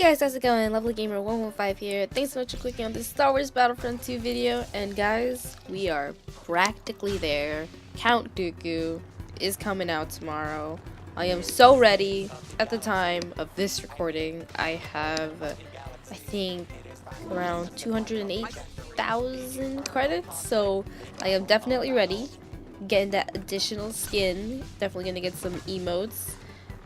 guys, how's it going? Lovely Gamer 115 here. Thanks so much for clicking on this Star Wars Battlefront 2 video. And guys, we are practically there. Count Dooku is coming out tomorrow. I am so ready. At the time of this recording, I have, I think, around 208,000 credits. So I am definitely ready. Getting that additional skin. Definitely gonna get some emotes.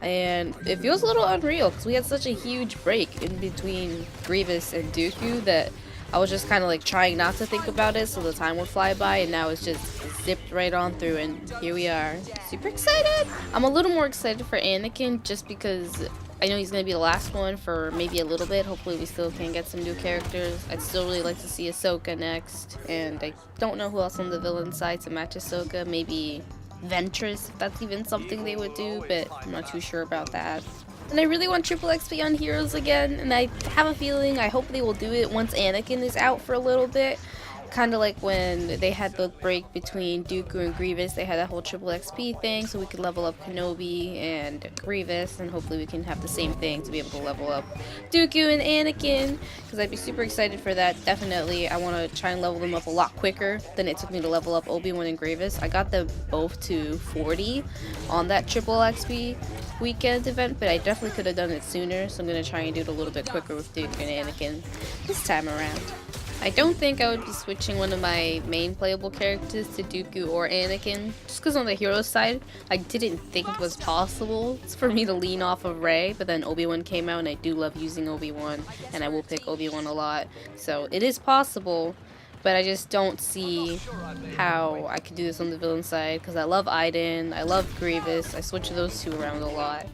And it feels a little unreal because we had such a huge break in between Grievous and Dooku that I was just kind of like trying not to think about it so the time would fly by, and now it's just zipped right on through, and here we are. Super excited! I'm a little more excited for Anakin just because I know he's going to be the last one for maybe a little bit. Hopefully we still can get some new characters. I'd still really like to see Ahsoka next, and I don't know who else on the villain side to match Ahsoka. Maybe Ventress, if that's even something they would do, but I'm not too sure about that. And I really want triple XP on Heroes again, and I have a feeling, I hope they will do it once Anakin is out for a little bit. Kind of like when they had the break between Dooku and Grievous, they had that whole triple XP thing, so we could level up Kenobi and Grievous, and hopefully we can have the same thing to be able to level up Dooku and Anakin, because I'd be super excited for that. Definitely, I want to try and level them up a lot quicker than it took me to level up Obi-Wan and Grievous. I got them both to 40 on that triple XP weekend event, but I definitely could have done it sooner, so I'm going to try and do it a little bit quicker with Dooku and Anakin this time around. I don't think I would be switching one of my main playable characters to Dooku or Anakin, just because on the hero side, I didn't think it was possible for me to lean off of Rey, but then Obi-Wan came out, and I do love using Obi-Wan, and I will pick Obi-Wan a lot, so it is possible, but I just don't see how I could do this on the villain side, because I love Iden, I love Grievous, I switch those two around a lot.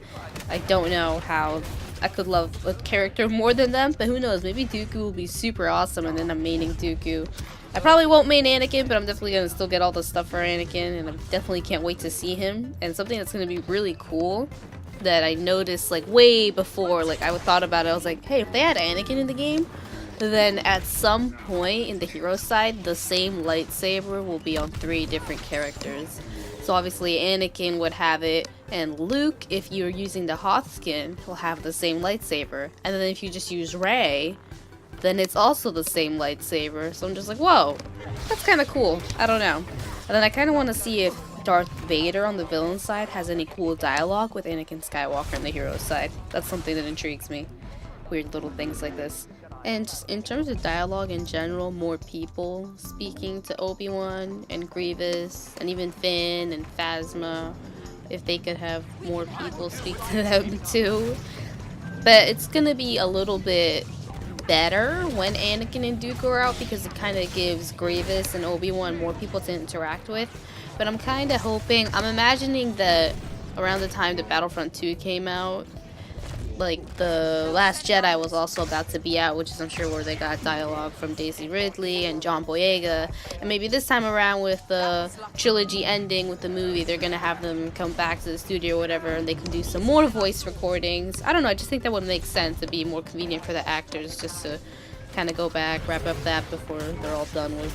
I don't know how I could love a character more than them, but who knows, maybe Dooku will be super awesome and then I'm maining Dooku. I probably won't main Anakin, but I'm definitely going to still get all the stuff for Anakin, and I definitely can't wait to see him. And something that's going to be really cool that I noticed like way before, like I thought about it, I was like, hey, if they had Anakin in the game, then at some point in the hero side, the same lightsaber will be on 3 different characters. So obviously Anakin would have it, and Luke, if you're using the Hoth skin, will have the same lightsaber. And then if you just use Rey, then it's also the same lightsaber. So I'm just like, whoa, that's kind of cool. I don't know. And then I kind of want to see if Darth Vader on the villain side has any cool dialogue with Anakin Skywalker on the hero side. That's something that intrigues me. Weird little things like this. And just in terms of dialogue in general, more people speaking to Obi-Wan and Grievous and even Finn and Phasma, if they could have more people speak to them too. But it's gonna be a little bit better when Anakin and Dooku are out, because it kind of gives Grievous and Obi-Wan more people to interact with. But I'm kind of hoping, I'm imagining that around the time that Battlefront 2 came out, like The Last Jedi was also about to be out, which is I'm sure where they got dialogue from Daisy Ridley and John Boyega, and maybe this time around with the trilogy ending with the movie, they're gonna have them come back to the studio or whatever, and they can do some more voice recordings. I don't know, I just think that would make sense. It'd be more convenient for the actors just to kind of go back, wrap up that before they're all done with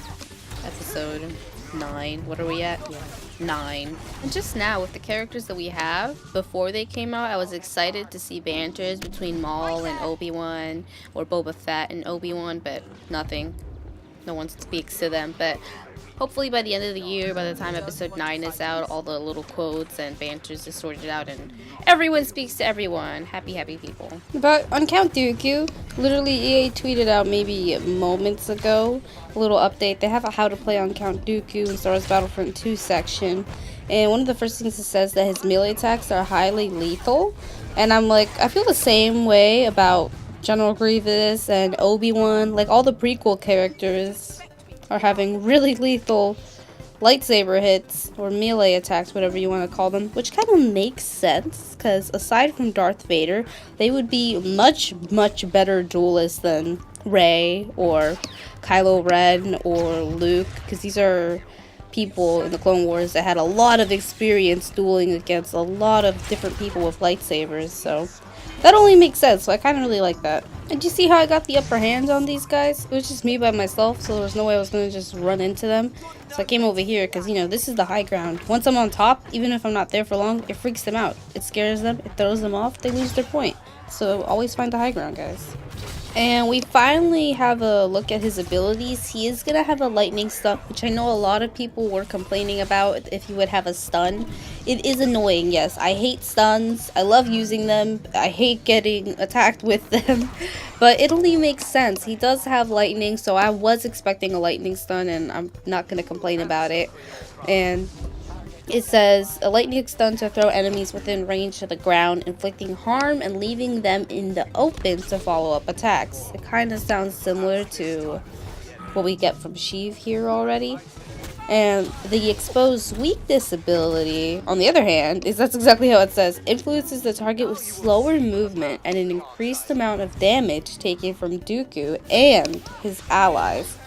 episode 9. What are we at? Yeah. 9. And just now with the characters that we have, before they came out, I was excited to see banters between Maul and Obi-Wan, or Boba Fett and Obi-Wan, but nothing. No one speaks to them. But hopefully by the end of the year, by the time episode 9 is out, all the little quotes and banters is sorted out and everyone speaks to everyone. Happy, happy people. But on Count Dooku, literally EA tweeted out maybe moments ago a little update. They have a how to play on Count Dooku in Star Wars Battlefront 2 section. And one of the first things it says that his melee attacks are highly lethal. And I'm like, I feel the same way about General Grievous and Obi-Wan. Like all the prequel characters are having really lethal lightsaber hits or melee attacks, whatever you want to call them, which kind of makes sense because aside from Darth Vader, they would be much better duelists than Rey or Kylo Ren or Luke, because these are people in the Clone Wars that had a lot of experience dueling against a lot of different people with lightsabers, so that only makes sense. So I kind of really like that. And you see how I got the upper hand on these guys? It was just me by myself, so there was no way I was going to just run into them. So I came over here because, you know, this is the high ground. Once I'm on top, even if I'm not there for long, it freaks them out. It scares them. It throws them off. They lose their point. So always find the high ground, guys. And we finally have a look at his abilities. He is going to have a lightning stun, which I know a lot of people were complaining about if he would have a stun. It is annoying, yes. I hate stuns. I love using them. I hate getting attacked with them. But it only makes sense. He does have lightning, so I was expecting a lightning stun, and I'm not going to complain about it. And it says, a lightning stun to throw enemies within range to the ground, inflicting harm and leaving them in the open to follow up attacks. It kind of sounds similar to what we get from Sheev here already. And the exposed weakness ability, on the other hand, that's exactly how it says, influences the target with slower movement and an increased amount of damage taken from Dooku and his allies.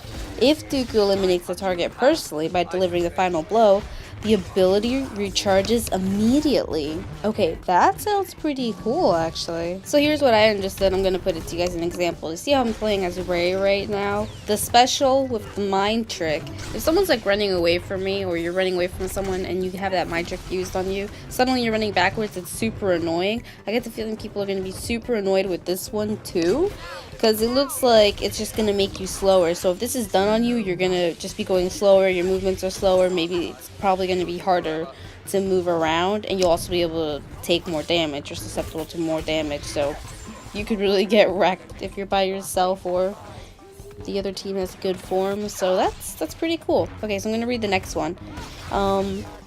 If Dooku eliminates the target personally by delivering the final blow, the ability recharges immediately. Okay, that sounds pretty cool, actually. So here's what I understood. I'm gonna put it to you guys an example. You see how I'm playing as Rey right now? The special with the mind trick. If someone's like running away from me, or you're running away from someone and you have that mind trick used on you, suddenly you're running backwards, it's super annoying. I get the feeling people are gonna be super annoyed with this one too, because it looks like it's just gonna make you slower. So if this is done on you, you're gonna just be going slower, your movements are slower, maybe it's probably gonna be harder to move around, and you'll also be able to take more damage or susceptible to more damage. So you could really get wrecked if you're by yourself or the other team has good form. So that's pretty cool. Okay, so I'm gonna read the next one.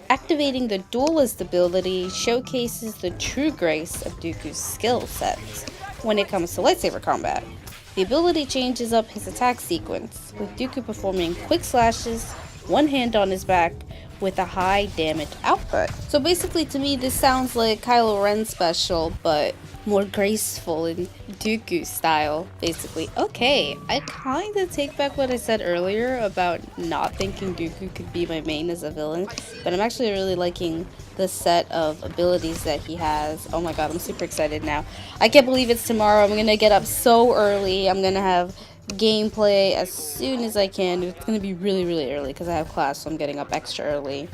Activating the duelist ability showcases the true grace of Dooku's skill sets when it comes to lightsaber combat. The ability changes up his attack sequence, with Dooku performing quick slashes, one hand on his back, with a high damage output. So basically, to me, this sounds like Kylo Ren's special, but more graceful in Dooku style, basically. Okay, I kind of take back what I said earlier about not thinking Dooku could be my main as a villain, but I'm actually really liking the set of abilities that he has. Oh my god, I'm super excited now. I can't believe it's tomorrow. I'm gonna get up so early. I'm gonna have gameplay as soon as I can. It's gonna be really, really early because I have class, so I'm getting up extra early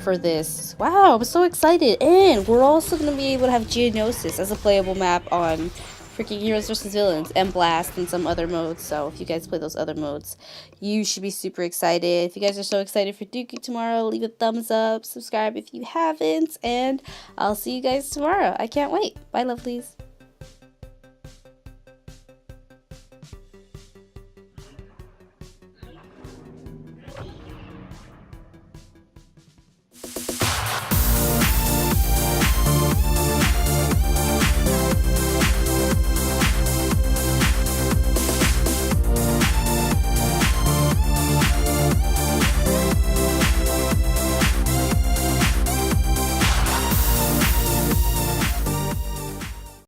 for this. Wow, I'm so excited. And we're also gonna be able to have Geonosis as a playable map on freaking Heroes vs. Villains and Blast and some other modes. So if you guys play those other modes, you should be super excited. If you guys are so excited for Dooku tomorrow, leave a thumbs up, subscribe if you haven't, and I'll see you guys tomorrow. I can't wait. Bye, lovelies.